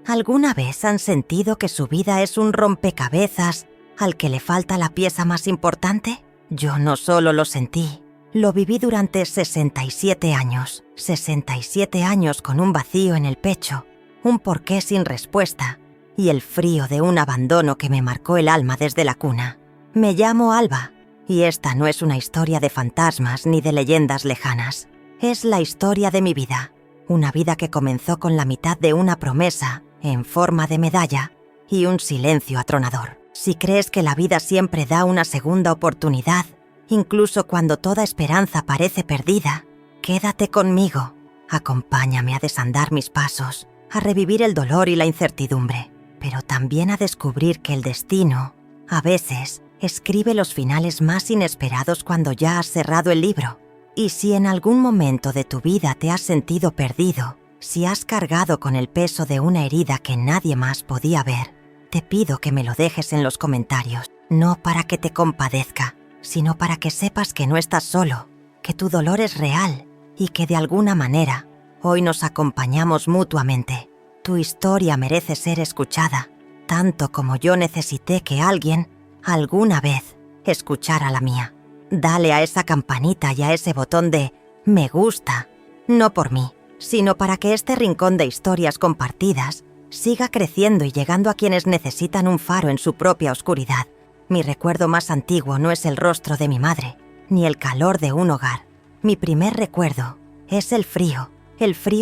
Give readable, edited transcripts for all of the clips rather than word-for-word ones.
¿Alguna vez han sentido que su vida es un rompecabezas al que le falta la pieza más importante? Yo no solo lo sentí, lo viví durante 67 años. 67 años con un vacío en el pecho, un porqué sin respuesta y el frío de un abandono que me marcó el alma desde la cuna. Me llamo Alba y esta no es una historia de fantasmas ni de leyendas lejanas. Es la historia de mi vida. Una vida que comenzó con la mitad de una promesa en forma de medalla y un silencio atronador. Si crees que la vida siempre da una segunda oportunidad, incluso cuando toda esperanza parece perdida, quédate conmigo. Acompáñame a desandar mis pasos, a revivir el dolor y la incertidumbre, pero también a descubrir que el destino, a veces, escribe los finales más inesperados cuando ya has cerrado el libro. Y si en algún momento de tu vida te has sentido perdido, si has cargado con el peso de una herida que nadie más podía ver, te pido que me lo dejes en los comentarios, no para que te compadezca, sino para que sepas que no estás solo, que tu dolor es real y que de alguna manera hoy nos acompañamos mutuamente. Tu historia merece ser escuchada, tanto como yo necesité que alguien, alguna vez, escuchara la mía. Dale a esa campanita y a ese botón de me gusta, no por mí, sino para que este rincón de historias compartidas siga creciendo y llegando a quienes necesitan un faro en su propia oscuridad. Mi recuerdo más antiguo no es el rostro de mi madre, ni el calor de un hogar. Mi primer recuerdo es el frío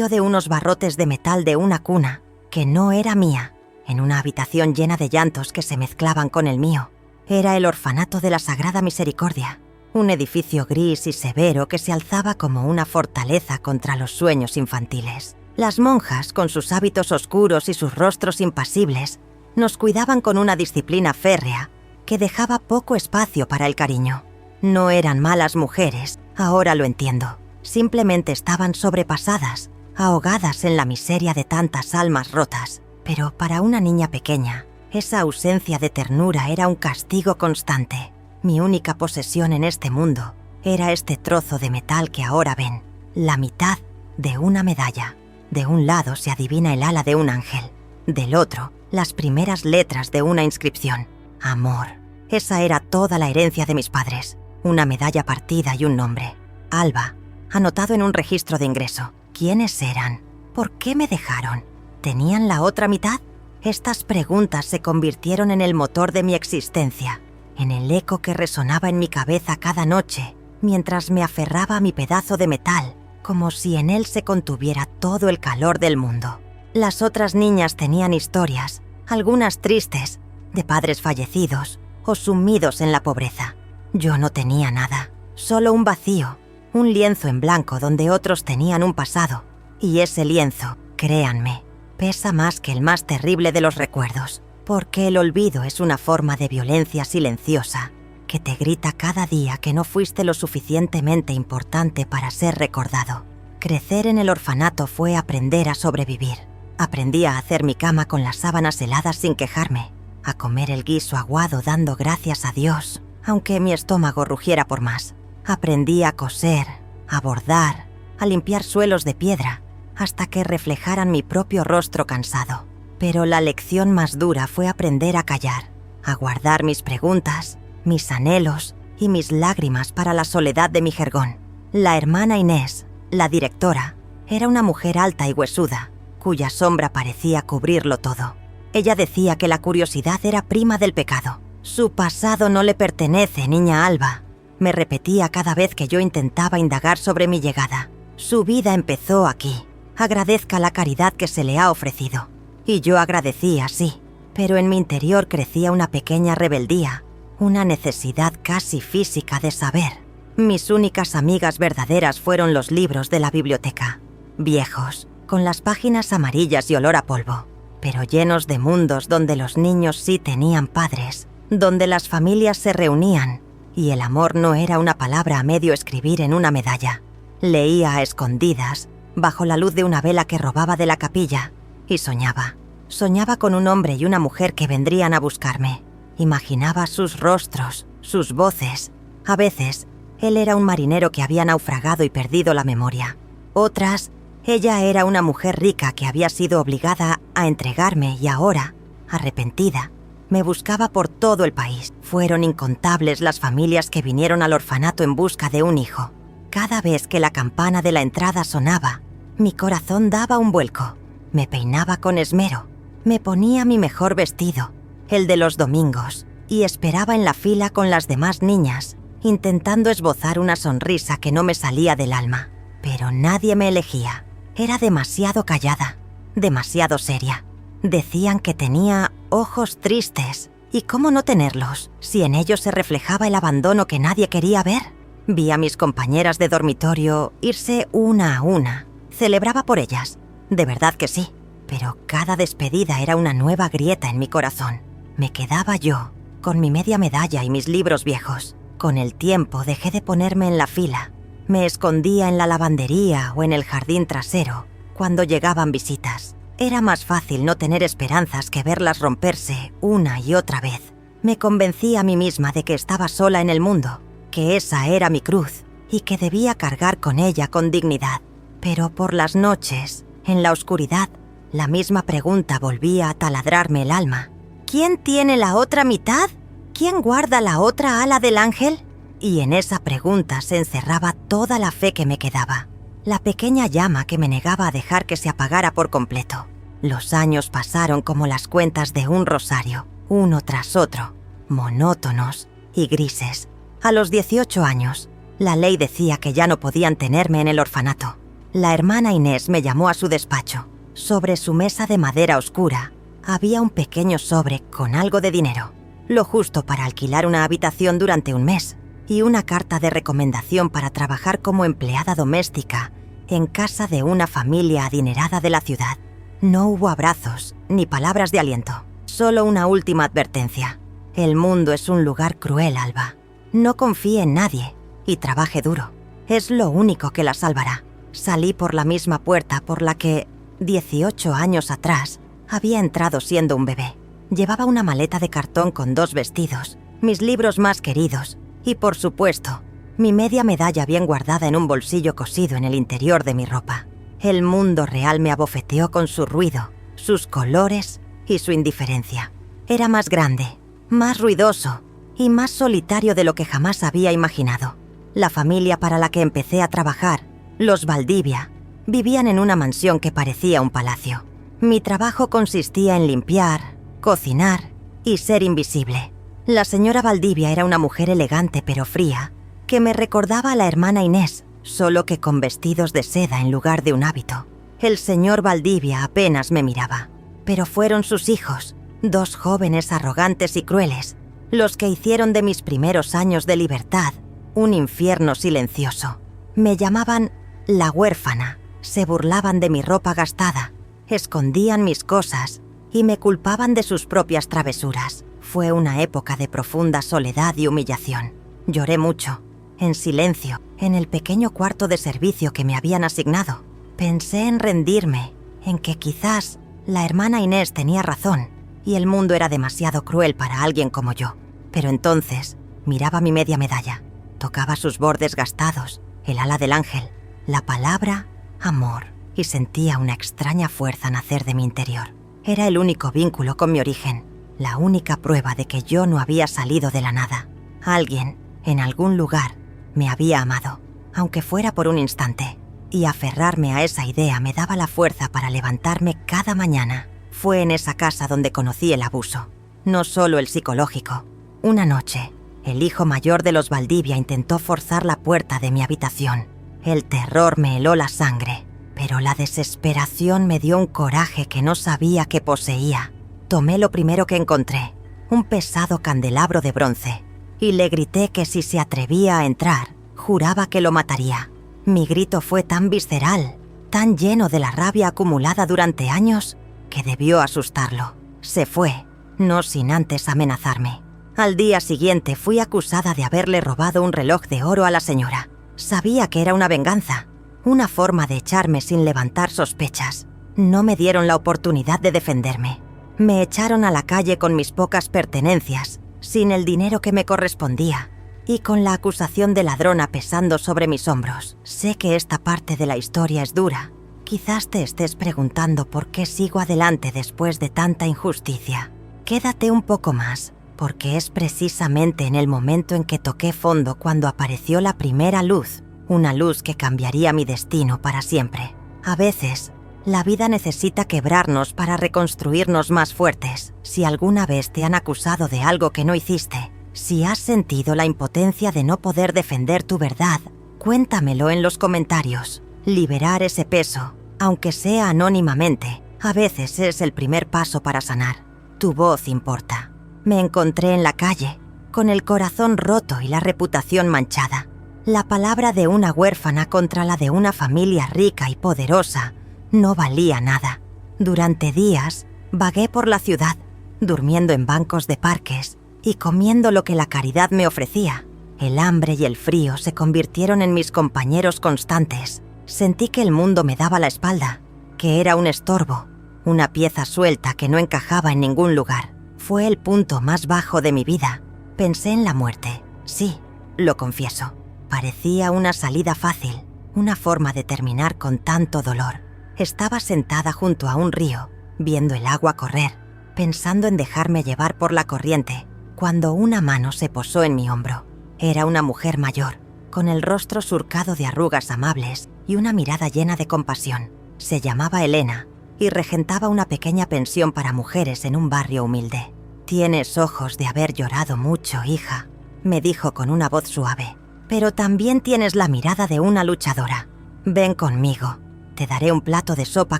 de unos barrotes de metal de una cuna, que no era mía, en una habitación llena de llantos que se mezclaban con el mío. Era el orfanato de la Sagrada Misericordia, un edificio gris y severo que se alzaba como una fortaleza contra los sueños infantiles. Las monjas, con sus hábitos oscuros y sus rostros impasibles, nos cuidaban con una disciplina férrea que dejaba poco espacio para el cariño. No eran malas mujeres, ahora lo entiendo. Simplemente estaban sobrepasadas, ahogadas en la miseria de tantas almas rotas. Pero para una niña pequeña, esa ausencia de ternura era un castigo constante. Mi única posesión en este mundo era este trozo de metal que ahora ven, la mitad de una medalla. De un lado se adivina el ala de un ángel, del otro, las primeras letras de una inscripción. Amor. Esa era toda la herencia de mis padres. Una medalla partida y un nombre. Alba, anotado en un registro de ingreso. ¿Quiénes eran? ¿Por qué me dejaron? ¿Tenían la otra mitad? Estas preguntas se convirtieron en el motor de mi existencia, en el eco que resonaba en mi cabeza cada noche, mientras me aferraba a mi pedazo de metal, como si en él se contuviera todo el calor del mundo. Las otras niñas tenían historias, algunas tristes, de padres fallecidos o sumidos en la pobreza. Yo no tenía nada, solo un vacío, un lienzo en blanco donde otros tenían un pasado, y ese lienzo, créanme, pesa más que el más terrible de los recuerdos, porque el olvido es una forma de violencia silenciosa que te grita cada día que no fuiste lo suficientemente importante para ser recordado. Crecer en el orfanato fue aprender a sobrevivir. Aprendí a hacer mi cama con las sábanas heladas sin quejarme, a comer el guiso aguado dando gracias a Dios, aunque mi estómago rugiera por más. Aprendí a coser, a bordar, a limpiar suelos de piedra, hasta que reflejaran mi propio rostro cansado. Pero la lección más dura fue aprender a callar, a guardar mis preguntas, mis anhelos y mis lágrimas para la soledad de mi jergón. La hermana Inés, la directora, era una mujer alta y huesuda, cuya sombra parecía cubrirlo todo. Ella decía que la curiosidad era prima del pecado. Su pasado no le pertenece, niña Alba, me repetía cada vez que yo intentaba indagar sobre mi llegada. Su vida empezó aquí. Agradezca la caridad que se le ha ofrecido. Y yo agradecía, sí, pero en mi interior crecía una pequeña rebeldía, una necesidad casi física de saber. Mis únicas amigas verdaderas fueron los libros de la biblioteca, viejos, con las páginas amarillas y olor a polvo, pero llenos de mundos donde los niños sí tenían padres, donde las familias se reunían, y el amor no era una palabra a medio escribir en una medalla. Leía a escondidas, bajo la luz de una vela que robaba de la capilla, y soñaba. Soñaba con un hombre y una mujer que vendrían a buscarme. Imaginaba sus rostros, sus voces. A veces, él era un marinero que había naufragado y perdido la memoria. Otras, Ella era una mujer rica que había sido obligada a entregarme y ahora, arrepentida, me buscaba por todo el país. Fueron incontables las familias que vinieron al orfanato en busca de un hijo. Cada vez que la campana de la entrada sonaba, mi corazón daba un vuelco. Me peinaba con esmero, me ponía mi mejor vestido, el de los domingos, y esperaba en la fila con las demás niñas, intentando esbozar una sonrisa que no me salía del alma. Pero nadie me elegía. Era demasiado callada, demasiado seria. Decían que tenía ojos tristes. ¿Y cómo no tenerlos, si en ellos se reflejaba el abandono que nadie quería ver? Vi a mis compañeras de dormitorio irse una a una. Celebraba por ellas, de verdad que sí. Pero cada despedida era una nueva grieta en mi corazón. Me quedaba yo, con mi media medalla y mis libros viejos. Con el tiempo dejé de ponerme en la fila. Me escondía en la lavandería o en el jardín trasero cuando llegaban visitas. Era más fácil no tener esperanzas que verlas romperse una y otra vez. Me convencí a mí misma de que estaba sola en el mundo, que esa era mi cruz y que debía cargar con ella con dignidad. Pero por las noches, en la oscuridad, la misma pregunta volvía a taladrarme el alma. ¿Quién tiene la otra mitad? ¿Quién guarda la otra ala del ángel? Y en esa pregunta se encerraba toda la fe que me quedaba, la pequeña llama que me negaba a dejar que se apagara por completo. Los años pasaron como las cuentas de un rosario, uno tras otro, monótonos y grises. A los 18 años, la ley decía que ya no podían tenerme en el orfanato. La hermana Inés me llamó a su despacho. Sobre su mesa de madera oscura había un pequeño sobre con algo de dinero, lo justo para alquilar una habitación durante un mes, y una carta de recomendación para trabajar como empleada doméstica en casa de una familia adinerada de la ciudad. No hubo abrazos ni palabras de aliento, solo una última advertencia. El mundo es un lugar cruel, Alba. No confíe en nadie y trabaje duro. Es lo único que la salvará. Salí por la misma puerta por la que, 18 años atrás, había entrado siendo un bebé. Llevaba una maleta de cartón con 2 vestidos, mis libros más queridos y, por supuesto, mi media medalla bien guardada en un bolsillo cosido en el interior de mi ropa. El mundo real me abofeteó con su ruido, sus colores y su indiferencia. Era más grande, más ruidoso y más solitario de lo que jamás había imaginado. La familia para la que empecé a trabajar, los Valdivia, vivían en una mansión que parecía un palacio. Mi trabajo consistía en limpiar, cocinar y ser invisible. La señora Valdivia era una mujer elegante pero fría, que me recordaba a la hermana Inés, solo que con vestidos de seda en lugar de un hábito. El señor Valdivia apenas me miraba, pero fueron sus hijos, 2 jóvenes arrogantes y crueles, los que hicieron de mis primeros años de libertad un infierno silencioso. Me llamaban la huérfana, se burlaban de mi ropa gastada, escondían mis cosas y me culpaban de sus propias travesuras. Fue una época de profunda soledad y humillación. Lloré mucho, en silencio, en el pequeño cuarto de servicio que me habían asignado. Pensé en rendirme, en que quizás la hermana Inés tenía razón y el mundo era demasiado cruel para alguien como yo. Pero entonces miraba mi media medalla, tocaba sus bordes gastados, el ala del ángel, la palabra amor, y sentía una extraña fuerza nacer de mi interior. Era el único vínculo con mi origen, la única prueba de que yo no había salido de la nada. Alguien, en algún lugar, me había amado, aunque fuera por un instante, y aferrarme a esa idea me daba la fuerza para levantarme cada mañana. Fue en esa casa donde conocí el abuso, no solo el psicológico. Una noche, el hijo mayor de los Valdivia intentó forzar la puerta de mi habitación. El terror me heló la sangre, pero la desesperación me dio un coraje que no sabía que poseía. Tomé lo primero que encontré, un pesado candelabro de bronce, y le grité que si se atrevía a entrar, juraba que lo mataría. Mi grito fue tan visceral, tan lleno de la rabia acumulada durante años, que debió asustarlo. Se fue, no sin antes amenazarme. Al día siguiente fui acusada de haberle robado un reloj de oro a la señora. Sabía que era una venganza, una forma de echarme sin levantar sospechas. No me dieron la oportunidad de defenderme. Me echaron a la calle con mis pocas pertenencias, sin el dinero que me correspondía, y con la acusación de ladrona pesando sobre mis hombros. Sé que esta parte de la historia es dura, Quizás te estés preguntando por qué sigo adelante después de tanta injusticia. Quédate un poco más, porque es precisamente en el momento en que toqué fondo cuando apareció la primera luz, una luz que cambiaría mi destino para siempre. A veces, la vida necesita quebrarnos para reconstruirnos más fuertes. Si alguna vez te han acusado de algo que no hiciste, si has sentido la impotencia de no poder defender tu verdad, cuéntamelo en los comentarios. Liberar ese peso, aunque sea anónimamente, a veces es el primer paso para sanar. Tu voz importa. Me encontré en la calle, con el corazón roto y la reputación manchada. La palabra de una huérfana contra la de una familia rica y poderosa no valía nada. Durante días, vagué por la ciudad, durmiendo en bancos de parques y comiendo lo que la caridad me ofrecía. El hambre y el frío se convirtieron en mis compañeros constantes. Sentí que el mundo me daba la espalda, que era un estorbo, una pieza suelta que no encajaba en ningún lugar. Fue el punto más bajo de mi vida. Pensé en la muerte. Sí, lo confieso. Parecía una salida fácil, una forma de terminar con tanto dolor. Estaba sentada junto a un río, viendo el agua correr, pensando en dejarme llevar por la corriente, cuando una mano se posó en mi hombro. Era una mujer mayor, con el rostro surcado de arrugas amables y una mirada llena de compasión. Se llamaba Elena y regentaba una pequeña pensión para mujeres en un barrio humilde. «Tienes ojos de haber llorado mucho, hija», me dijo con una voz suave. «Pero también tienes la mirada de una luchadora. Ven conmigo, te daré un plato de sopa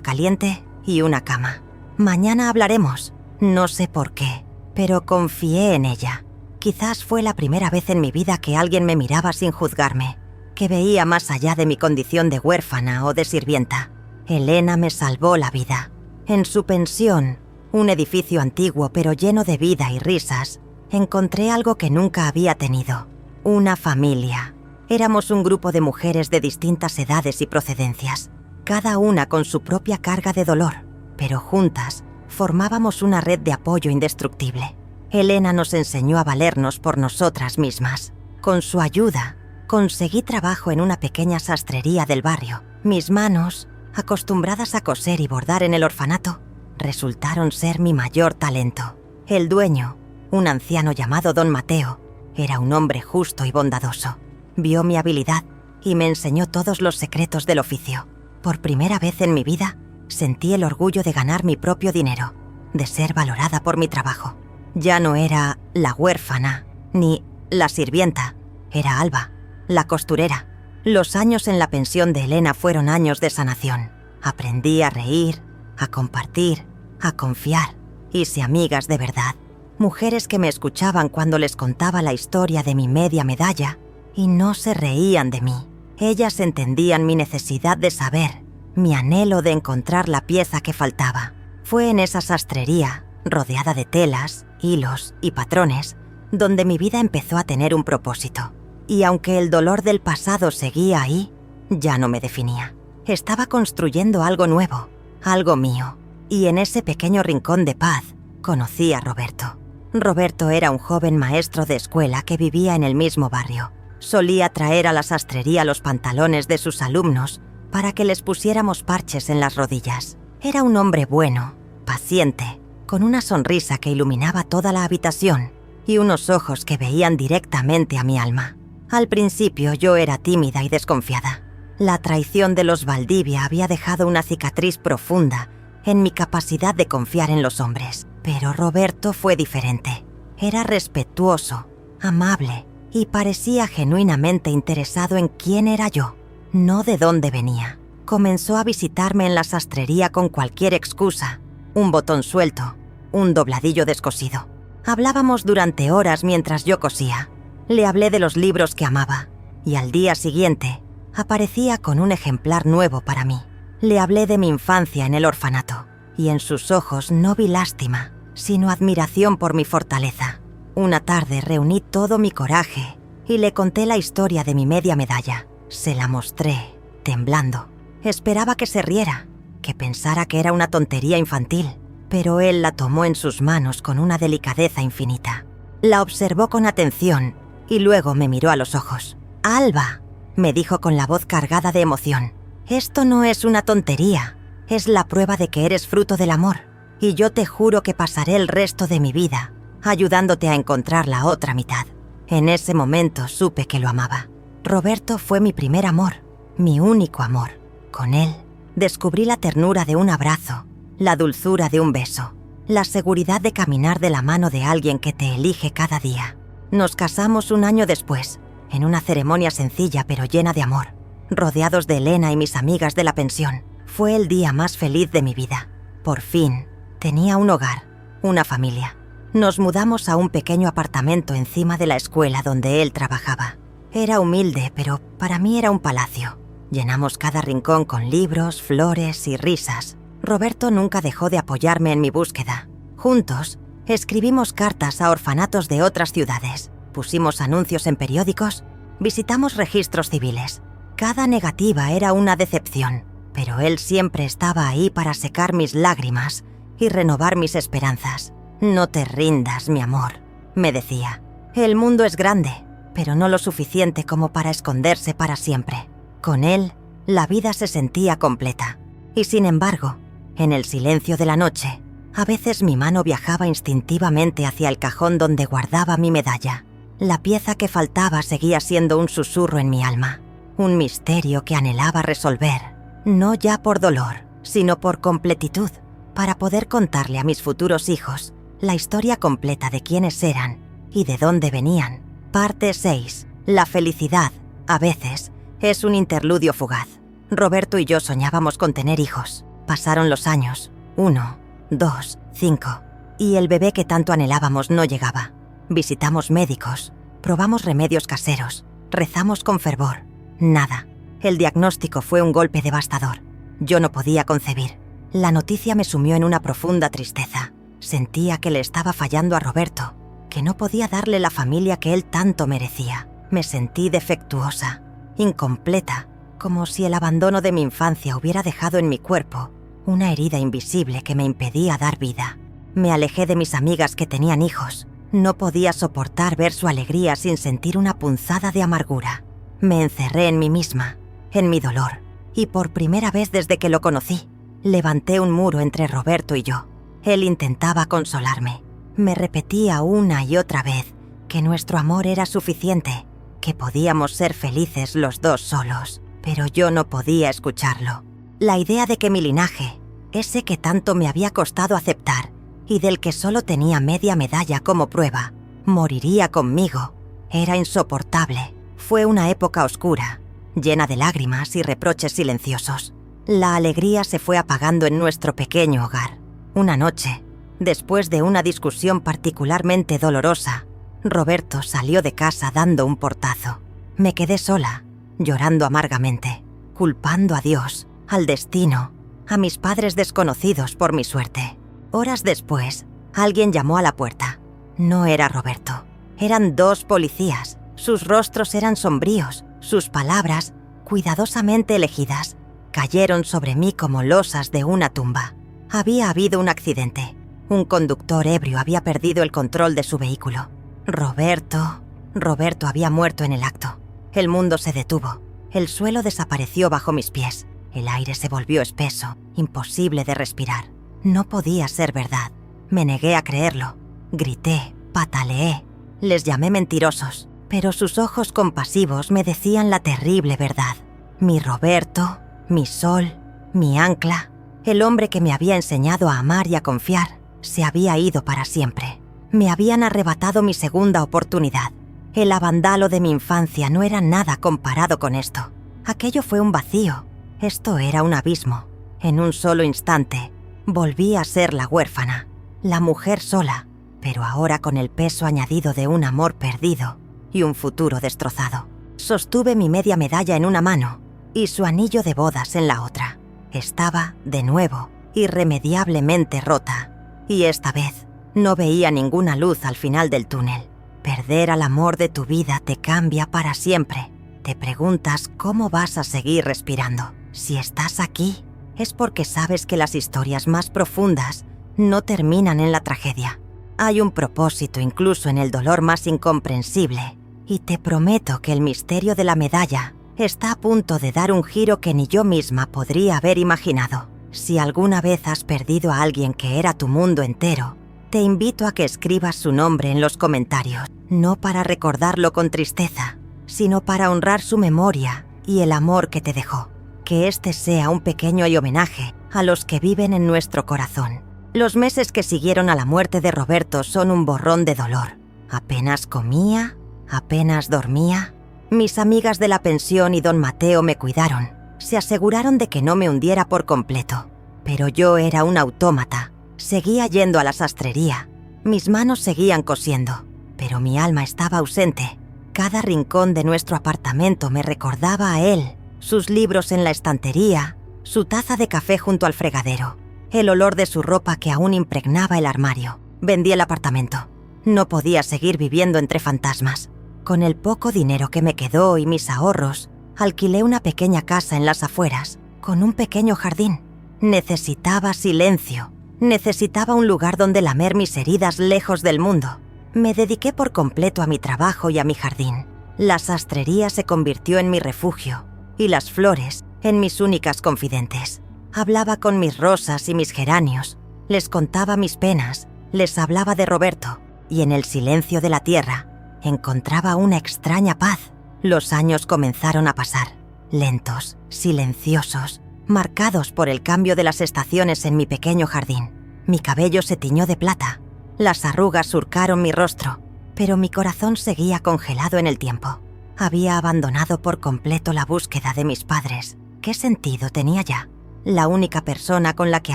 caliente y una cama. Mañana hablaremos». No sé por qué, pero confié en ella. Quizás fue la primera vez en mi vida que alguien me miraba sin juzgarme, que veía más allá de mi condición de huérfana o de sirvienta. Elena me salvó la vida. En su pensión, un edificio antiguo pero lleno de vida y risas, encontré algo que nunca había tenido: una familia. Éramos un grupo de mujeres de distintas edades y procedencias, cada una con su propia carga de dolor, pero juntas formábamos una red de apoyo indestructible. Elena nos enseñó a valernos por nosotras mismas. Con su ayuda, conseguí trabajo en una pequeña sastrería del barrio. Mis manos, acostumbradas a coser y bordar en el orfanato, resultaron ser mi mayor talento. El dueño, un anciano llamado Don Mateo, era un hombre justo y bondadoso. Vio mi habilidad y me enseñó todos los secretos del oficio. Por primera vez en mi vida, sentí el orgullo de ganar mi propio dinero, de ser valorada por mi trabajo. Ya no era la huérfana, ni la sirvienta, era Alba, la costurera. Los años en la pensión de Elena fueron años de sanación. Aprendí a reír, a compartir, a confiar. Hice amigas de verdad, mujeres que me escuchaban cuando les contaba la historia de mi media medalla y no se reían de mí. Ellas entendían mi necesidad de saber, mi anhelo de encontrar la pieza que faltaba. Fue en esa sastrería, rodeada de telas, hilos y patrones, donde mi vida empezó a tener un propósito. Y aunque el dolor del pasado seguía ahí, ya no me definía. Estaba construyendo algo nuevo, algo mío. Y en ese pequeño rincón de paz, conocí a Roberto. Roberto era un joven maestro de escuela que vivía en el mismo barrio. Solía traer a la sastrería los pantalones de sus alumnos para que les pusiéramos parches en las rodillas. Era un hombre bueno, paciente, con una sonrisa que iluminaba toda la habitación y unos ojos que veían directamente a mi alma. Al principio yo era tímida y desconfiada. La traición de los Valdivia había dejado una cicatriz profunda en mi capacidad de confiar en los hombres. Pero Roberto fue diferente. Era respetuoso, amable y parecía genuinamente interesado en quién era yo, no de dónde venía. Comenzó a visitarme en la sastrería con cualquier excusa: un botón suelto, un dobladillo descosido. Hablábamos durante horas mientras yo cosía. Le hablé de los libros que amaba y al día siguiente aparecía con un ejemplar nuevo para mí. Le hablé de mi infancia en el orfanato y en sus ojos no vi lástima, sino admiración por mi fortaleza. Una tarde reuní todo mi coraje y le conté la historia de mi media medalla. Se la mostré, temblando. Esperaba que se riera, que pensara que era una tontería infantil, pero él la tomó en sus manos con una delicadeza infinita. La observó con atención y luego me miró a los ojos. «Alba», me dijo con la voz cargada de emoción, Esto no es una tontería, es la prueba de que eres fruto del amor, y yo te juro que pasaré el resto de mi vida ayudándote a encontrar la otra mitad. En ese momento supe que lo amaba. Roberto fue mi primer amor, mi único amor. Con él descubrí la ternura de un abrazo, la dulzura de un beso, la seguridad de caminar de la mano de alguien que te elige cada día. Nos casamos un año después, en una ceremonia sencilla pero llena de amor, rodeados de Elena y mis amigas de la pensión. Fue el día más feliz de mi vida. Por fin, tenía un hogar, una familia. Nos mudamos a un pequeño apartamento encima de la escuela donde él trabajaba. Era humilde, pero para mí era un palacio. Llenamos cada rincón con libros, flores y risas. Roberto nunca dejó de apoyarme en mi búsqueda. Juntos, escribimos cartas a orfanatos de otras ciudades. Pusimos anuncios en periódicos, visitamos registros civiles. Cada negativa era una decepción, pero él siempre estaba ahí para secar mis lágrimas y renovar mis esperanzas. «No te rindas, mi amor», me decía. «El mundo es grande, pero no lo suficiente como para esconderse para siempre». Con él, la vida se sentía completa. Y sin embargo, en el silencio de la noche, a veces mi mano viajaba instintivamente hacia el cajón donde guardaba mi medalla. La pieza que faltaba seguía siendo un susurro en mi alma, un misterio que anhelaba resolver, no ya por dolor, sino por completitud, para poder contarle a mis futuros hijos la historia completa de quiénes eran y de dónde venían. Parte 6. La felicidad, a veces, es un interludio fugaz. Roberto y yo soñábamos con tener hijos. Pasaron los años, 1, 2, 5, y el bebé que tanto anhelábamos no llegaba. Visitamos médicos, probamos remedios caseros, rezamos con fervor. Nada. El diagnóstico fue un golpe devastador. Yo no podía concebir. La noticia me sumió en una profunda tristeza. Sentía que le estaba fallando a Roberto, que no podía darle la familia que él tanto merecía. Me sentí defectuosa, incompleta, como si el abandono de mi infancia hubiera dejado en mi cuerpo una herida invisible que me impedía dar vida. Me alejé de mis amigas que tenían hijos. No podía soportar ver su alegría sin sentir una punzada de amargura. Me encerré en mí misma, en mi dolor, y por primera vez desde que lo conocí, levanté un muro entre Roberto y yo. Él intentaba consolarme. Me repetía una y otra vez que nuestro amor era suficiente, que podíamos ser felices los dos solos, pero yo no podía escucharlo. La idea de que mi linaje, ese que tanto me había costado aceptar y del que solo tenía media medalla como prueba, moriría conmigo, era insoportable. Fue una época oscura, llena de lágrimas y reproches silenciosos. La alegría se fue apagando en nuestro pequeño hogar. Una noche, después de una discusión particularmente dolorosa, Roberto salió de casa dando un portazo. Me quedé sola, llorando amargamente, culpando a Dios, al destino, a mis padres desconocidos por mi suerte. Horas después, alguien llamó a la puerta. No era Roberto. Eran 2 policías. Sus rostros eran sombríos, sus palabras, cuidadosamente elegidas, cayeron sobre mí como losas de una tumba. Había habido un accidente. Un conductor ebrio había perdido el control de su vehículo. Roberto había muerto en el acto. El mundo se detuvo. El suelo desapareció bajo mis pies. El aire se volvió espeso, imposible de respirar. No podía ser verdad. Me negué a creerlo. Grité, pataleé. Les llamé mentirosos, pero sus ojos compasivos me decían la terrible verdad. Mi Roberto, mi sol, mi ancla, el hombre que me había enseñado a amar y a confiar, se había ido para siempre. Me habían arrebatado mi segunda oportunidad. El avándalo de mi infancia no era nada comparado con esto. Aquello fue un vacío. Esto era un abismo. En un solo instante, volví a ser la huérfana, la mujer sola, pero ahora con el peso añadido de un amor perdido y un futuro destrozado. Sostuve mi media medalla en una mano y su anillo de bodas en la otra. Estaba, de nuevo, irremediablemente rota, y esta vez no veía ninguna luz al final del túnel. Perder al amor de tu vida te cambia para siempre. Te preguntas cómo vas a seguir respirando. Si estás aquí, es porque sabes que las historias más profundas no terminan en la tragedia. Hay un propósito incluso en el dolor más incomprensible, y te prometo que el misterio de la medalla está a punto de dar un giro que ni yo misma podría haber imaginado. Si alguna vez has perdido a alguien que era tu mundo entero, te invito a que escribas su nombre en los comentarios, no para recordarlo con tristeza, sino para honrar su memoria y el amor que te dejó. Que este sea un pequeño homenaje a los que viven en nuestro corazón. Los meses que siguieron a la muerte de Roberto son un borrón de dolor. Apenas comía, apenas dormía. Mis amigas de la pensión y don Mateo me cuidaron. Se aseguraron de que no me hundiera por completo. Pero yo era un autómata. Seguía yendo a la sastrería. Mis manos seguían cosiendo, pero mi alma estaba ausente. Cada rincón de nuestro apartamento me recordaba a él. Sus libros en la estantería, su taza de café junto al fregadero, el olor de su ropa que aún impregnaba el armario. Vendí el apartamento. No podía seguir viviendo entre fantasmas. Con el poco dinero que me quedó y mis ahorros, alquilé una pequeña casa en las afueras, con un pequeño jardín. Necesitaba silencio. Necesitaba un lugar donde lamer mis heridas lejos del mundo. Me dediqué por completo a mi trabajo y a mi jardín. La sastrería se convirtió en mi refugio y las flores en mis únicas confidentes. Hablaba con mis rosas y mis geranios, les contaba mis penas, les hablaba de Roberto y en el silencio de la tierra encontraba una extraña paz. Los años comenzaron a pasar, lentos, silenciosos, marcados por el cambio de las estaciones en mi pequeño jardín. Mi cabello se tiñó de plata, las arrugas surcaron mi rostro, pero mi corazón seguía congelado en el tiempo. Había abandonado por completo la búsqueda de mis padres. ¿Qué sentido tenía ya? La única persona con la que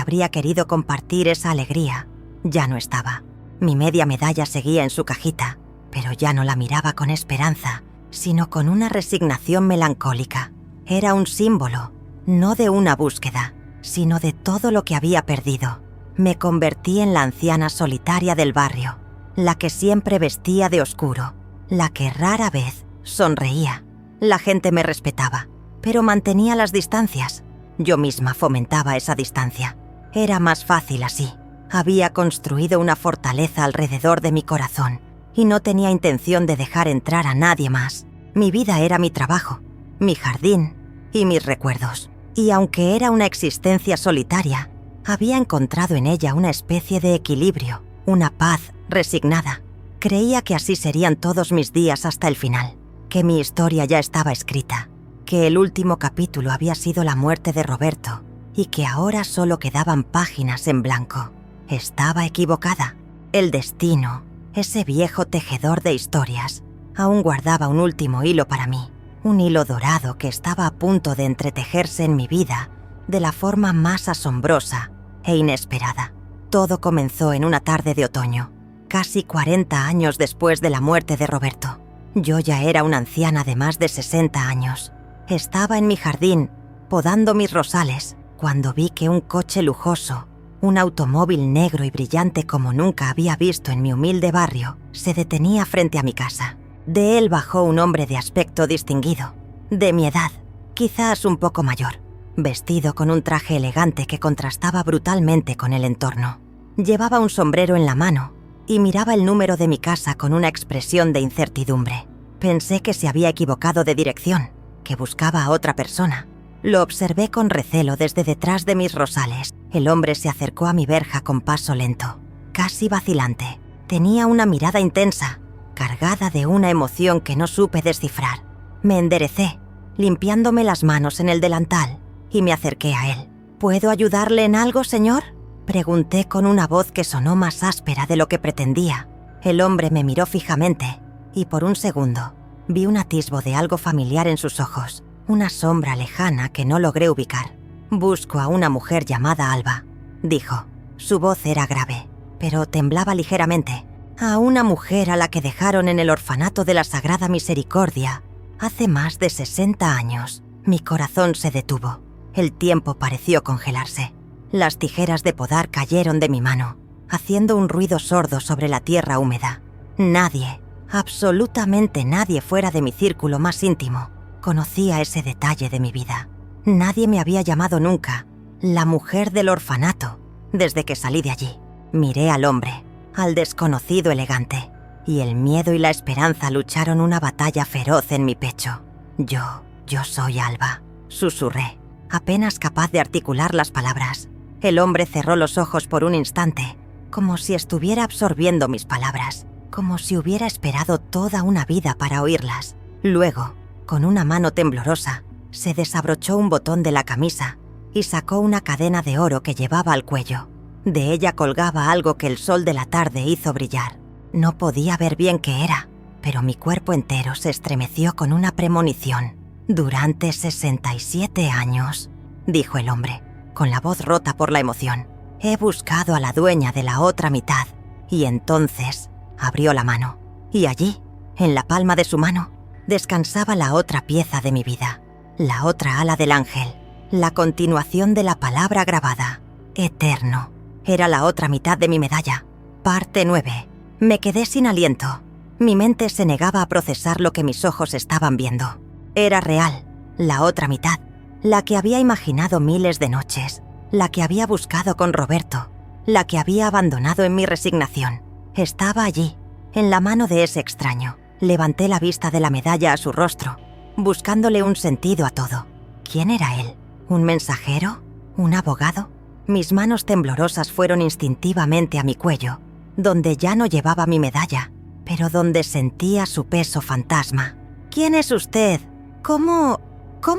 habría querido compartir esa alegría ya no estaba. Mi media medalla seguía en su cajita, pero ya no la miraba con esperanza, sino con una resignación melancólica. Era un símbolo, no de una búsqueda, sino de todo lo que había perdido. Me convertí en la anciana solitaria del barrio, la que siempre vestía de oscuro, la que rara vez sonreía. La gente me respetaba, pero mantenía las distancias. Yo misma fomentaba esa distancia. Era más fácil así. Había construido una fortaleza alrededor de mi corazón y no tenía intención de dejar entrar a nadie más. Mi vida era mi trabajo, mi jardín y mis recuerdos. Y aunque era una existencia solitaria, había encontrado en ella una especie de equilibrio, una paz resignada. Creía que así serían todos mis días hasta el final, que mi historia ya estaba escrita, que el último capítulo había sido la muerte de Roberto y que ahora solo quedaban páginas en blanco. Estaba equivocada. El destino, ese viejo tejedor de historias, aún guardaba un último hilo para mí, un hilo dorado que estaba a punto de entretejerse en mi vida de la forma más asombrosa e inesperada. Todo comenzó en una tarde de otoño, casi 40 años después de la muerte de Roberto. Yo ya era una anciana de más de 60 años. Estaba en mi jardín, podando mis rosales, cuando vi que un coche lujoso, un automóvil negro y brillante como nunca había visto en mi humilde barrio, se detenía frente a mi casa. De él bajó un hombre de aspecto distinguido, de mi edad, quizás un poco mayor, vestido con un traje elegante que contrastaba brutalmente con el entorno. Llevaba un sombrero en la mano y miraba el número de mi casa con una expresión de incertidumbre. Pensé que se había equivocado de dirección, que buscaba a otra persona. Lo observé con recelo desde detrás de mis rosales. El hombre se acercó a mi verja con paso lento, casi vacilante. Tenía una mirada intensa, cargada de una emoción que no supe descifrar. Me enderecé, limpiándome las manos en el delantal, y me acerqué a él. ¿Puedo ayudarle en algo, señor?, pregunté con una voz que sonó más áspera de lo que pretendía. El hombre me miró fijamente, y por un segundo vi un atisbo de algo familiar en sus ojos, una sombra lejana que no logré ubicar. «Busco a una mujer llamada Alba», dijo. Su voz era grave, pero temblaba ligeramente. «A una mujer a la que dejaron en el orfanato de la Sagrada Misericordia hace más de 60 años». Mi corazón se detuvo. El tiempo pareció congelarse. Las tijeras de podar cayeron de mi mano, haciendo un ruido sordo sobre la tierra húmeda. Nadie, absolutamente nadie fuera de mi círculo más íntimo, conocía ese detalle de mi vida. Nadie me había llamado nunca la mujer del orfanato desde que salí de allí. Miré al hombre, al desconocido elegante, y el miedo y la esperanza lucharon una batalla feroz en mi pecho. Yo Yo soy Alba, susurré, apenas capaz de articular las palabras. El hombre cerró los ojos por un instante, como si estuviera absorbiendo mis palabras, como si hubiera esperado toda una vida para oírlas. Luego, con una mano temblorosa, se desabrochó un botón de la camisa y sacó una cadena de oro que llevaba al cuello. De ella colgaba algo que el sol de la tarde hizo brillar. No podía ver bien qué era, pero mi cuerpo entero se estremeció con una premonición. «Durante 67 años», dijo el hombre, con la voz rota por la emoción, «he buscado a la dueña de la otra mitad». Y entonces abrió la mano, y allí, en la palma de su mano, descansaba la otra pieza de mi vida, la otra ala del ángel, la continuación de la palabra grabada, eterno. Era la otra mitad de mi medalla. Parte 9. Me quedé sin aliento. Mi mente se negaba a procesar lo que mis ojos estaban viendo. Era real, la otra mitad, la que había imaginado miles de noches, la que había buscado con Roberto, la que había abandonado en mi resignación. Estaba allí, en la mano de ese extraño. Levanté la vista de la medalla a su rostro, buscándole un sentido a todo. ¿Quién era él? ¿Un mensajero? ¿Un abogado? Mis manos temblorosas fueron instintivamente a mi cuello, donde ya no llevaba mi medalla, pero donde sentía su peso fantasma. «¿Quién es usted? ¿Cómo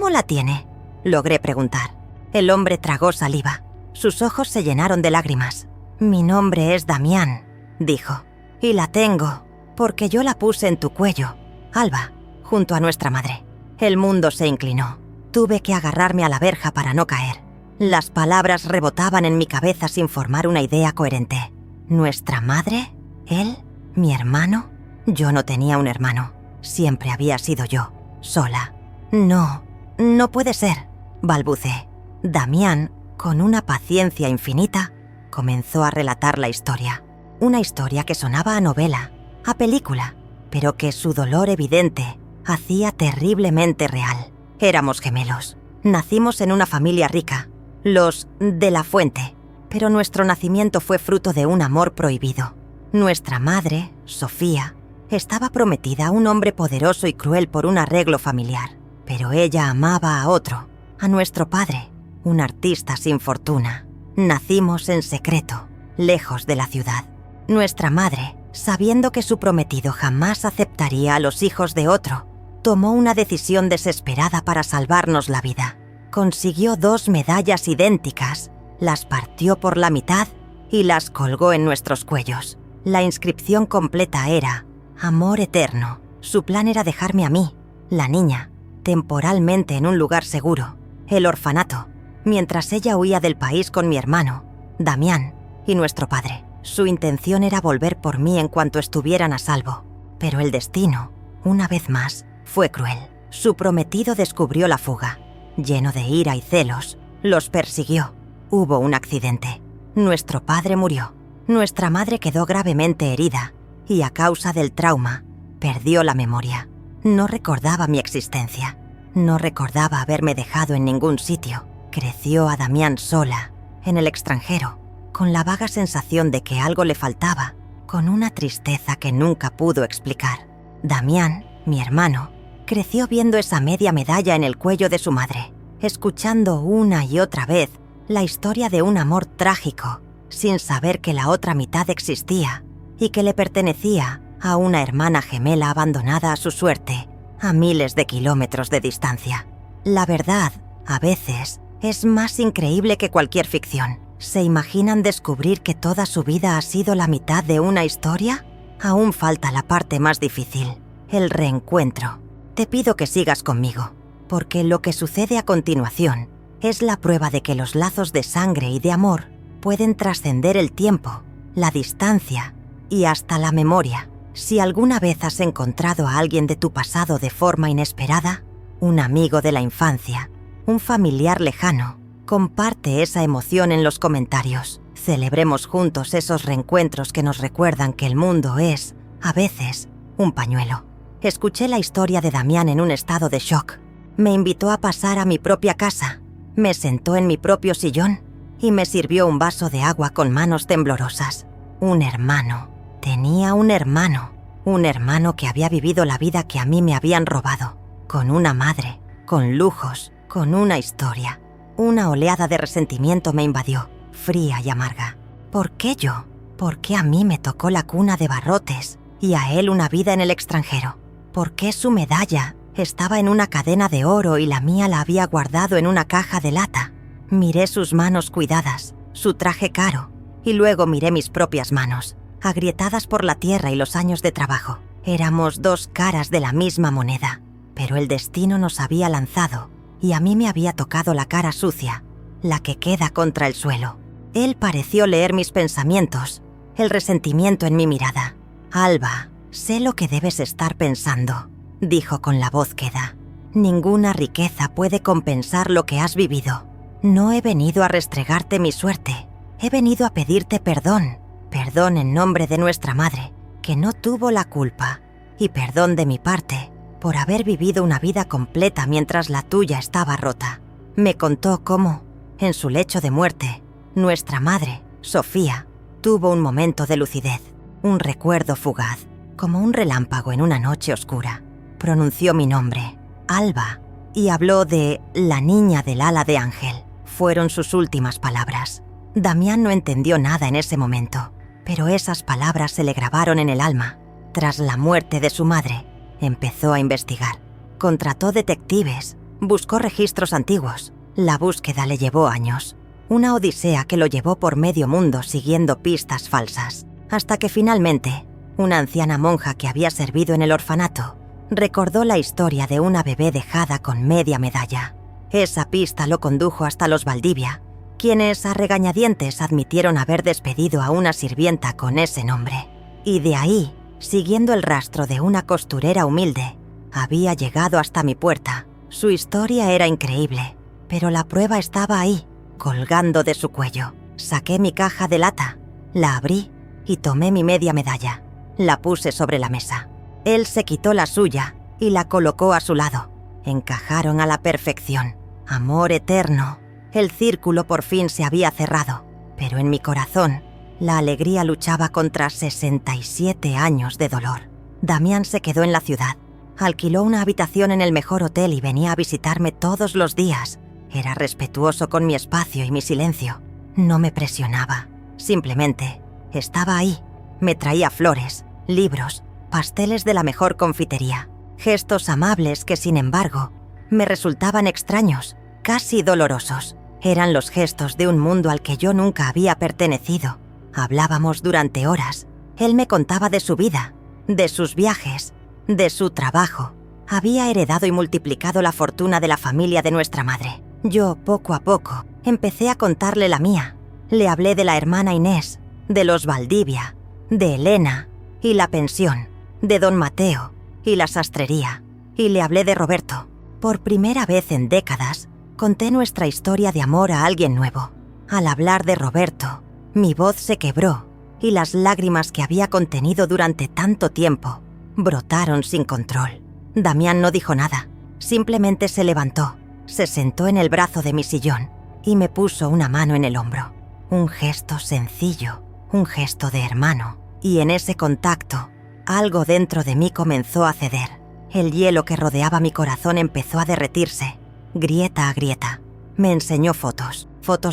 la tiene?», logré preguntar. El hombre tragó saliva. Sus ojos se llenaron de lágrimas. «Mi nombre es Damián», dijo, «y la tengo porque yo la puse en tu cuello, Alba, junto a nuestra madre». El mundo se inclinó. Tuve que agarrarme a la verja para no caer. Las palabras rebotaban en mi cabeza sin formar una idea coherente. ¿Nuestra madre? ¿Él? ¿Mi hermano? Yo no tenía un hermano. Siempre había sido yo, sola. No puede ser, balbuceé. Damián, con una paciencia infinita, comenzó a relatar la historia. Una historia que sonaba a novela, a película, pero que su dolor evidente hacía terriblemente real. Éramos gemelos. Nacimos en una familia rica, los de la Fuente, pero nuestro nacimiento fue fruto de un amor prohibido. Nuestra madre, Sofía, estaba prometida a un hombre poderoso y cruel por un arreglo familiar, pero ella amaba a otro, a nuestro padre, un artista sin fortuna. Nacimos en secreto, lejos de la ciudad. Nuestra madre, sabiendo que su prometido jamás aceptaría a los hijos de otro, tomó una decisión desesperada para salvarnos la vida. Consiguió 2 medallas idénticas, las partió por la mitad y las colgó en nuestros cuellos. La inscripción completa era «Amor eterno». Su plan era dejarme a mí, la niña, temporalmente en un lugar seguro, el orfanato, mientras ella huía del país con mi hermano, Damián, y nuestro padre. Su intención era volver por mí en cuanto estuvieran a salvo. Pero el destino, una vez más, fue cruel. Su prometido descubrió la fuga. Lleno de ira y celos, los persiguió. Hubo un accidente. Nuestro padre murió. Nuestra madre quedó gravemente herida y, a causa del trauma, perdió la memoria. No recordaba mi existencia. No recordaba haberme dejado en ningún sitio. Creció a Damián sola, en el extranjero, con la vaga sensación de que algo le faltaba, con una tristeza que nunca pudo explicar. Damián, mi hermano, creció viendo esa media medalla en el cuello de su madre, escuchando una y otra vez la historia de un amor trágico, sin saber que la otra mitad existía y que le pertenecía a una hermana gemela abandonada a su suerte, a miles de kilómetros de distancia. La verdad, a veces, es más increíble que cualquier ficción. ¿Se imaginan descubrir que toda su vida ha sido la mitad de una historia? Aún falta la parte más difícil, el reencuentro. Te pido que sigas conmigo, porque lo que sucede a continuación es la prueba de que los lazos de sangre y de amor pueden trascender el tiempo, la distancia y hasta la memoria. Si alguna vez has encontrado a alguien de tu pasado de forma inesperada, un amigo de la infancia, un familiar lejano, comparte esa emoción en los comentarios. Celebremos juntos esos reencuentros que nos recuerdan que el mundo es, a veces, un pañuelo. Escuché la historia de Damián en un estado de shock. Me invitó a pasar a mi propia casa, me sentó en mi propio sillón y me sirvió un vaso de agua con manos temblorosas. Un hermano. Tenía un hermano que había vivido la vida que a mí me habían robado, con una madre, con lujos, con una historia. Una oleada de resentimiento me invadió, fría y amarga. ¿Por qué yo? ¿Por qué a mí me tocó la cuna de barrotes y a él una vida en el extranjero? ¿Por qué su medalla estaba en una cadena de oro y la mía la había guardado en una caja de lata? Miré sus manos cuidadas, su traje caro, y luego miré mis propias manos, agrietadas por la tierra y los años de trabajo. Éramos dos caras de la misma moneda, pero el destino nos había lanzado y a mí me había tocado la cara sucia, la que queda contra el suelo. Él pareció leer mis pensamientos, el resentimiento en mi mirada. «Alba, sé lo que debes estar pensando», dijo con la voz queda. «Ninguna riqueza puede compensar lo que has vivido. No he venido a restregarte mi suerte, he venido a pedirte perdón, perdón en nombre de nuestra madre, que no tuvo la culpa, y perdón de mi parte, por haber vivido una vida completa mientras la tuya estaba rota». Me contó cómo, en su lecho de muerte, nuestra madre, Sofía, tuvo un momento de lucidez, un recuerdo fugaz, como un relámpago en una noche oscura. Pronunció mi nombre, Alba, y habló de la niña del ala de ángel. Fueron sus últimas palabras. Damián no entendió nada en ese momento, pero esas palabras se le grabaron en el alma. Tras la muerte de su madre, empezó a investigar. Contrató detectives, buscó registros antiguos. La búsqueda le llevó años. Una odisea que lo llevó por medio mundo siguiendo pistas falsas, hasta que finalmente, una anciana monja que había servido en el orfanato, recordó la historia de una bebé dejada con media medalla. Esa pista lo condujo hasta los Valdivia, quienes a regañadientes admitieron haber despedido a una sirvienta con ese nombre. Y de ahí, siguiendo el rastro de una costurera humilde, había llegado hasta mi puerta. Su historia era increíble, pero la prueba estaba ahí, colgando de su cuello. Saqué mi caja de lata, la abrí y tomé mi media medalla. La puse sobre la mesa. Él se quitó la suya y la colocó a su lado. Encajaron a la perfección. Amor eterno. El círculo por fin se había cerrado, pero en mi corazón la alegría luchaba contra 67 años de dolor. Damián se quedó en la ciudad. Alquiló una habitación en el mejor hotel y venía a visitarme todos los días. Era respetuoso con mi espacio y mi silencio. No me presionaba. Simplemente estaba ahí. Me traía flores, libros, pasteles de la mejor confitería. Gestos amables que, sin embargo, me resultaban extraños, casi dolorosos. Eran los gestos de un mundo al que yo nunca había pertenecido. Hablábamos durante horas. Él me contaba de su vida, de sus viajes, de su trabajo. Había heredado y multiplicado la fortuna de la familia de nuestra madre. Yo, poco a poco, empecé a contarle la mía. Le hablé de la hermana Inés, de los Valdivia, de Elena y la pensión, de don Mateo y la sastrería. Y le hablé de Roberto. Por primera vez en décadas, conté nuestra historia de amor a alguien nuevo. Al hablar de Roberto, mi voz se quebró y las lágrimas que había contenido durante tanto tiempo brotaron sin control. Damián no dijo nada, simplemente se levantó, se sentó en el brazo de mi sillón y me puso una mano en el hombro. Un gesto sencillo, un gesto de hermano. Y en ese contacto, algo dentro de mí comenzó a ceder. El hielo que rodeaba mi corazón empezó a derretirse, grieta a grieta. Me enseñó fotos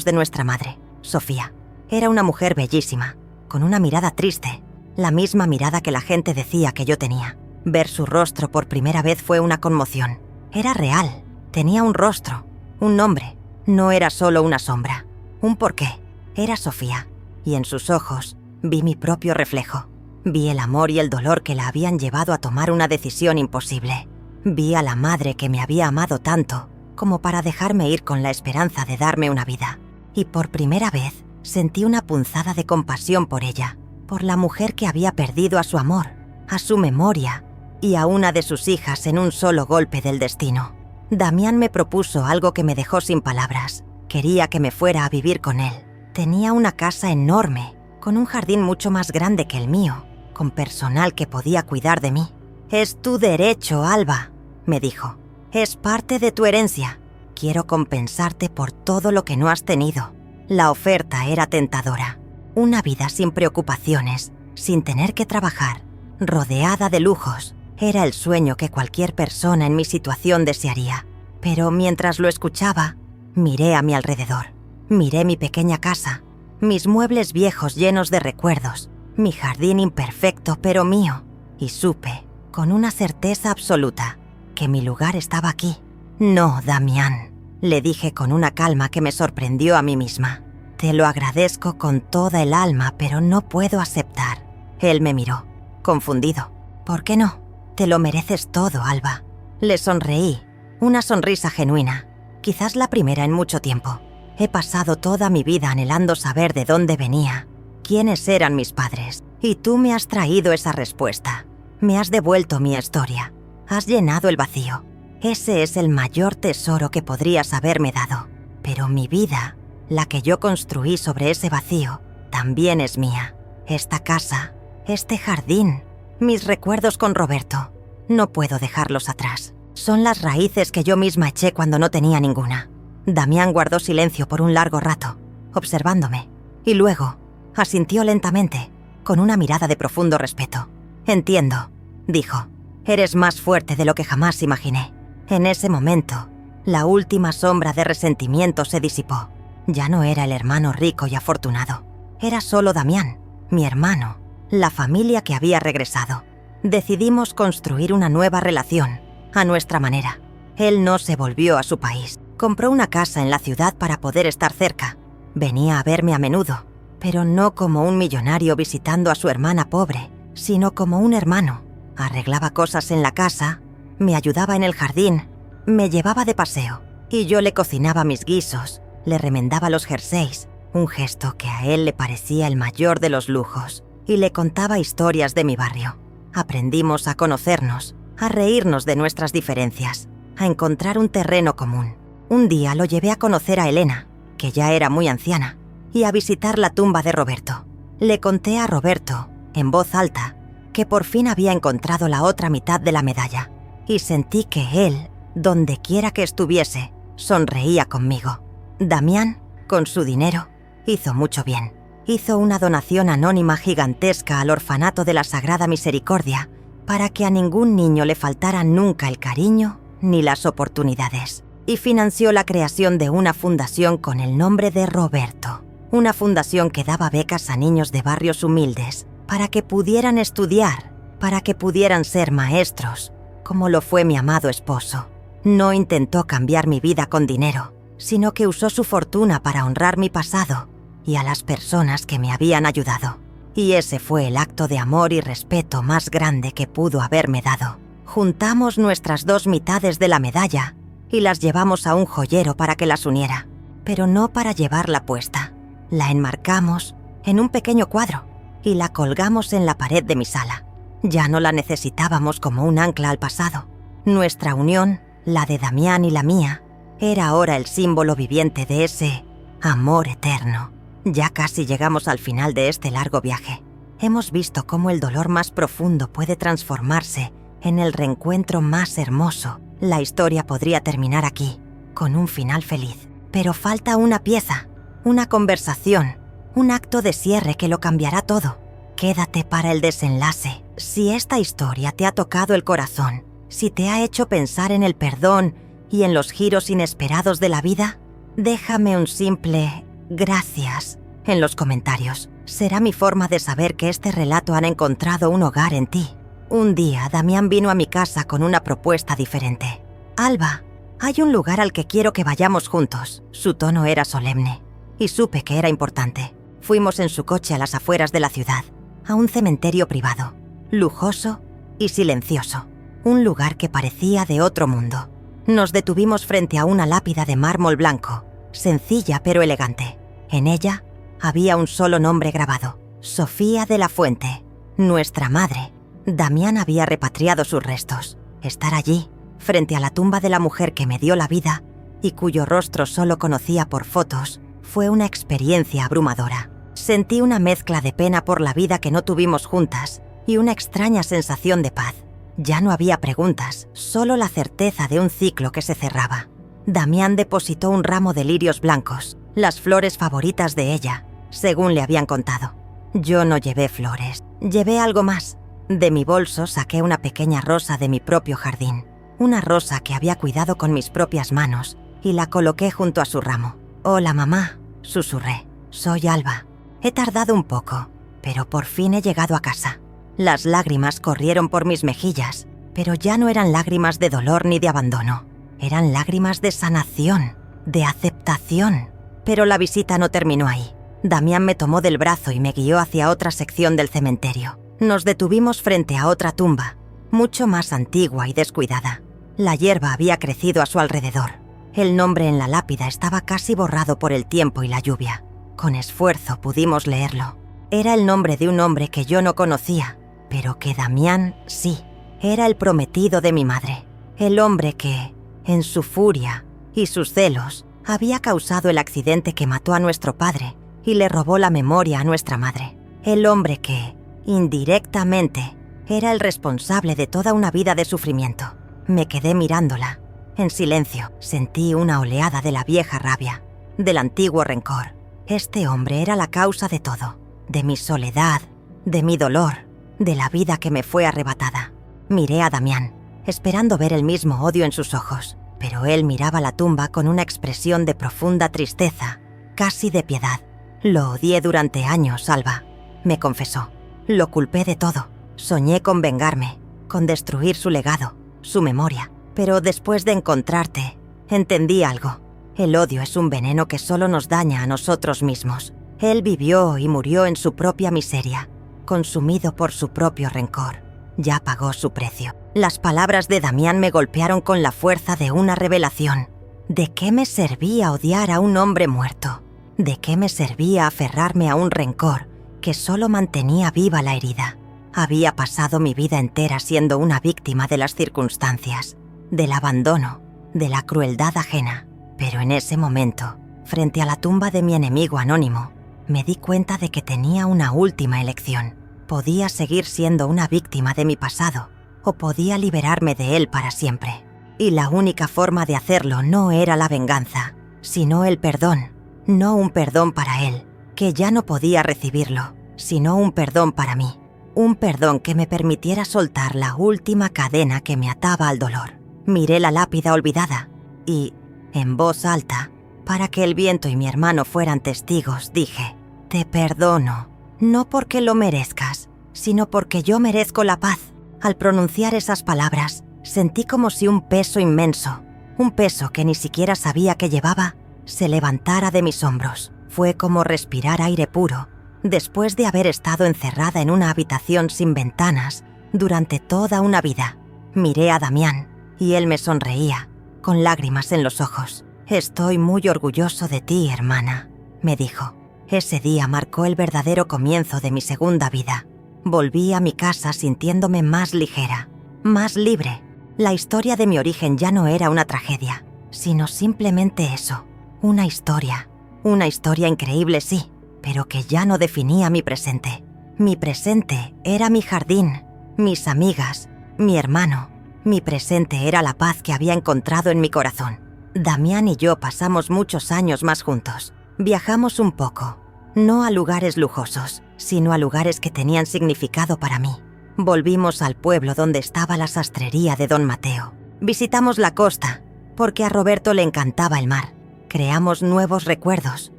de nuestra madre, Sofía. Era una mujer bellísima, con una mirada triste, la misma mirada que la gente decía que yo tenía. Ver su rostro por primera vez fue una conmoción. Era real, tenía un rostro, un nombre. No era solo una sombra, un porqué. Era Sofía, y en sus ojos vi mi propio reflejo. Vi el amor y el dolor que la habían llevado a tomar una decisión imposible. Vi a la madre que me había amado tanto como para dejarme ir con la esperanza de darme una vida. Y por primera vez sentí una punzada de compasión por ella, por la mujer que había perdido a su amor, a su memoria y a una de sus hijas en un solo golpe del destino. Damián me propuso algo que me dejó sin palabras. Quería que me fuera a vivir con él. Tenía una casa enorme, con un jardín mucho más grande que el mío, con personal que podía cuidar de mí. «Es tu derecho, Alba», me dijo. «Es parte de tu herencia. Quiero compensarte por todo lo que no has tenido». La oferta era tentadora. Una vida sin preocupaciones, sin tener que trabajar, rodeada de lujos. Era el sueño que cualquier persona en mi situación desearía. Pero mientras lo escuchaba, miré a mi alrededor. Miré mi pequeña casa, mis muebles viejos llenos de recuerdos, mi jardín imperfecto pero mío, y supe, con una certeza absoluta, que mi lugar estaba aquí. «No, Damián», le dije con una calma que me sorprendió a mí misma. «Te lo agradezco con toda el alma, pero no puedo aceptar». Él me miró, confundido. «¿Por qué no? Te lo mereces todo, Alba». Le sonreí, una sonrisa genuina, quizás la primera en mucho tiempo. He pasado toda mi vida anhelando saber de dónde venía, quiénes eran mis padres, y tú me has traído esa respuesta. Me has devuelto mi historia, has llenado el vacío. Ese es el mayor tesoro que podrías haberme dado. Pero mi vida, la que yo construí sobre ese vacío, también es mía. Esta casa, este jardín, mis recuerdos con Roberto, no puedo dejarlos atrás. Son las raíces que yo misma eché cuando no tenía ninguna». Damián guardó silencio por un largo rato, observándome, y luego asintió lentamente, con una mirada de profundo respeto. «Entiendo», dijo. «Eres más fuerte de lo que jamás imaginé». En ese momento, la última sombra de resentimiento se disipó. Ya no era el hermano rico y afortunado. Era solo Damián, mi hermano, la familia que había regresado. Decidimos construir una nueva relación, a nuestra manera. Él no se volvió a su país. Compró una casa en la ciudad para poder estar cerca. Venía a verme a menudo, pero no como un millonario visitando a su hermana pobre, sino como un hermano. Arreglaba cosas en la casa, me ayudaba en el jardín, me llevaba de paseo, y yo le cocinaba mis guisos, le remendaba los jerseys, un gesto que a él le parecía el mayor de los lujos, y le contaba historias de mi barrio. Aprendimos a conocernos, a reírnos de nuestras diferencias, a encontrar un terreno común. Un día lo llevé a conocer a Elena, que ya era muy anciana, y a visitar la tumba de Roberto. Le conté a Roberto, en voz alta, que por fin había encontrado la otra mitad de la medalla, y sentí que él, donde quiera que estuviese, sonreía conmigo. Damián, con su dinero, hizo mucho bien. Hizo una donación anónima gigantesca al orfanato de la Sagrada Misericordia para que a ningún niño le faltara nunca el cariño ni las oportunidades. Y financió la creación de una fundación con el nombre de Roberto. Una fundación que daba becas a niños de barrios humildes para que pudieran estudiar, para que pudieran ser maestros, como lo fue mi amado esposo. No intentó cambiar mi vida con dinero, sino que usó su fortuna para honrar mi pasado y a las personas que me habían ayudado. Y ese fue el acto de amor y respeto más grande que pudo haberme dado. Juntamos nuestras dos mitades de la medalla y las llevamos a un joyero para que las uniera, pero no para llevarla puesta. La enmarcamos en un pequeño cuadro y la colgamos en la pared de mi sala. Ya no la necesitábamos como un ancla al pasado. Nuestra unión, la de Damián y la mía, era ahora el símbolo viviente de ese amor eterno. Ya casi llegamos al final de este largo viaje. Hemos visto cómo el dolor más profundo puede transformarse en el reencuentro más hermoso. La historia podría terminar aquí, con un final feliz. Pero falta una pieza, una conversación, un acto de cierre que lo cambiará todo. Quédate para el desenlace. Si esta historia te ha tocado el corazón, si te ha hecho pensar en el perdón y en los giros inesperados de la vida, déjame un simple gracias en los comentarios. Será mi forma de saber que este relato ha encontrado un hogar en ti. Un día, Damián vino a mi casa con una propuesta diferente. «Alba, hay un lugar al que quiero que vayamos juntos». Su tono era solemne, y supe que era importante. Fuimos en su coche a las afueras de la ciudad, a un cementerio privado, lujoso y silencioso. Un lugar que parecía de otro mundo. Nos detuvimos frente a una lápida de mármol blanco, sencilla pero elegante. En ella había un solo nombre grabado: Sofía de la Fuente, nuestra madre. Damián había repatriado sus restos. Estar allí, frente a la tumba de la mujer que me dio la vida y cuyo rostro solo conocía por fotos, fue una experiencia abrumadora. Sentí una mezcla de pena por la vida que no tuvimos juntas y una extraña sensación de paz. Ya no había preguntas, solo la certeza de un ciclo que se cerraba. Damián depositó un ramo de lirios blancos, las flores favoritas de ella, según le habían contado. Yo no llevé flores, llevé algo más. De mi bolso saqué una pequeña rosa de mi propio jardín. una rosa que había cuidado con mis propias manos, y la coloqué junto a su ramo. «Hola, mamá», susurré. «Soy Alba. He tardado un poco, pero por fin he llegado a casa». Las lágrimas corrieron por mis mejillas, pero ya no eran lágrimas de dolor ni de abandono. Eran lágrimas de sanación, de aceptación. Pero la visita no terminó ahí. Damián me tomó del brazo y me guió hacia otra sección del cementerio. Nos detuvimos frente a otra tumba, mucho más antigua y descuidada. La hierba había crecido a su alrededor. El nombre en la lápida estaba casi borrado por el tiempo y la lluvia. Con esfuerzo pudimos leerlo. Era el nombre de un hombre que yo no conocía, pero que Damián sí. Era el prometido de mi madre. El hombre que, en su furia y sus celos, había causado el accidente que mató a nuestro padre y le robó la memoria a nuestra madre. El hombre que, indirectamente, era el responsable de toda una vida de sufrimiento. Me quedé mirándola. En silencio, sentí una oleada de la vieja rabia, del antiguo rencor. Este hombre era la causa de todo, de mi soledad, de mi dolor, de la vida que me fue arrebatada. Miré a Damián, esperando ver el mismo odio en sus ojos, pero él miraba la tumba con una expresión de profunda tristeza, casi de piedad. «Lo odié durante años, Alba», me confesó. «Lo culpé de todo. Soñé con vengarme, con destruir su legado, su memoria. Pero después de encontrarte, entendí algo. El odio es un veneno que solo nos daña a nosotros mismos. Él vivió y murió en su propia miseria, consumido por su propio rencor. Ya pagó su precio». Las palabras de Damián me golpearon con la fuerza de una revelación. ¿De qué me servía odiar a un hombre muerto? ¿De qué me servía aferrarme a un rencor que solo mantenía viva la herida? Había pasado mi vida entera siendo una víctima de las circunstancias, del abandono, de la crueldad ajena. Pero en ese momento, frente a la tumba de mi enemigo anónimo, me di cuenta de que tenía una última elección. Podía seguir siendo una víctima de mi pasado, o podía liberarme de él para siempre. Y la única forma de hacerlo no era la venganza, sino el perdón. No un perdón para él, que ya no podía recibirlo, sino un perdón para mí. Un perdón que me permitiera soltar la última cadena que me ataba al dolor. Miré la lápida olvidada y, en voz alta, para que el viento y mi hermano fueran testigos, dije: «Te perdono, no porque lo merezcas, sino porque yo merezco la paz». Al pronunciar esas palabras, sentí como si un peso inmenso, un peso que ni siquiera sabía que llevaba, se levantara de mis hombros. Fue como respirar aire puro, después de haber estado encerrada en una habitación sin ventanas durante toda una vida. Miré a Damián, y él me sonreía, con lágrimas en los ojos. «Estoy muy orgulloso de ti, hermana», me dijo. Ese día marcó el verdadero comienzo de mi segunda vida. Volví a mi casa sintiéndome más ligera, más libre. La historia de mi origen ya no era una tragedia, sino simplemente eso, una historia. Una historia increíble, sí, pero que ya no definía mi presente. Mi presente era mi jardín, mis amigas, mi hermano. Mi presente era la paz que había encontrado en mi corazón. Damián y yo pasamos muchos años más juntos. Viajamos un poco, no a lugares lujosos, sino a lugares que tenían significado para mí. Volvimos al pueblo donde estaba la sastrería de Don Mateo. Visitamos la costa, porque a Roberto le encantaba el mar. Creamos nuevos recuerdos,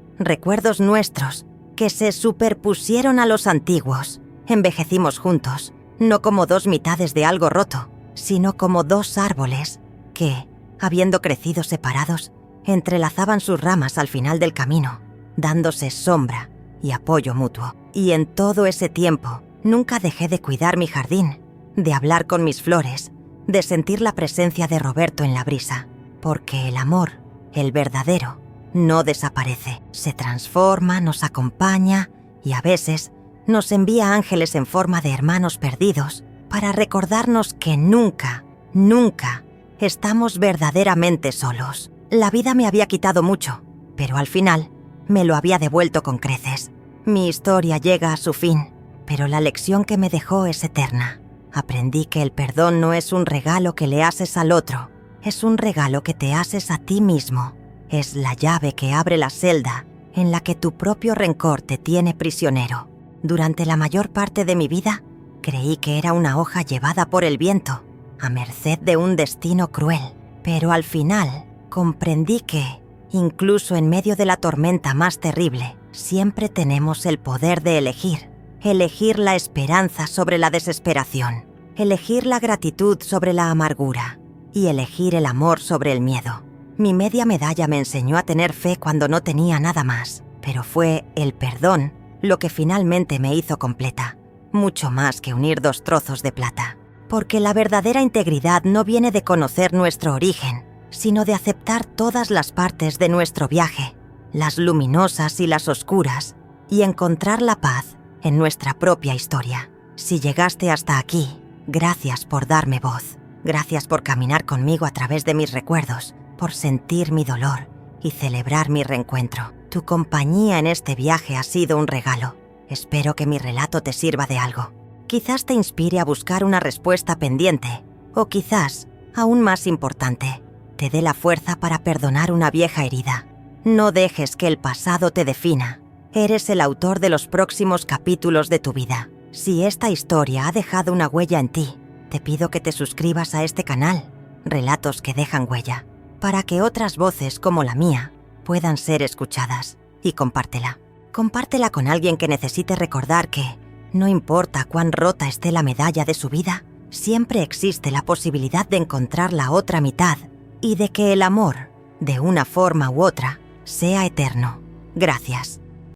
recuerdos nuestros, que se superpusieron a los antiguos. Envejecimos juntos, no como dos mitades de algo roto, sino como dos árboles que, habiendo crecido separados, entrelazaban sus ramas al final del camino, dándose sombra y apoyo mutuo. Y en todo ese tiempo, nunca dejé de cuidar mi jardín, de hablar con mis flores, de sentir la presencia de Roberto en la brisa, porque el amor, el verdadero, no desaparece, se transforma, nos acompaña y a veces nos envía ángeles en forma de hermanos perdidos para recordarnos que nunca, nunca estamos verdaderamente solos. La vida me había quitado mucho, pero al final me lo había devuelto con creces. Mi historia llega a su fin, pero la lección que me dejó es eterna. Aprendí que el perdón no es un regalo que le haces al otro, es un regalo que te haces a ti mismo. Es la llave que abre la celda en la que tu propio rencor te tiene prisionero. Durante la mayor parte de mi vida, creí que era una hoja llevada por el viento, a merced de un destino cruel. Pero al final comprendí que, incluso en medio de la tormenta más terrible, siempre tenemos el poder de elegir. Elegir la esperanza sobre la desesperación, elegir la gratitud sobre la amargura y elegir el amor sobre el miedo. Mi media medalla me enseñó a tener fe cuando no tenía nada más, pero fue el perdón lo que finalmente me hizo completa, mucho más que unir dos trozos de plata. Porque la verdadera integridad no viene de conocer nuestro origen, sino de aceptar todas las partes de nuestro viaje, las luminosas y las oscuras, y encontrar la paz en nuestra propia historia. Si llegaste hasta aquí, gracias por darme voz. Gracias por caminar conmigo a través de mis recuerdos, por sentir mi dolor y celebrar mi reencuentro. Tu compañía en este viaje ha sido un regalo. Espero que mi relato te sirva de algo. Quizás te inspire a buscar una respuesta pendiente, o quizás, aún más importante, te dé la fuerza para perdonar una vieja herida. No dejes que el pasado te defina. Eres el autor de los próximos capítulos de tu vida. Si esta historia ha dejado una huella en ti, te pido que te suscribas a este canal, Relatos que dejan huella, para que otras voces como la mía puedan ser escuchadas. Y compártela. Compártela con alguien que necesite recordar que, no importa cuán rota esté la medalla de su vida, siempre existe la posibilidad de encontrar la otra mitad y de que el amor, de una forma u otra, sea eterno. Gracias.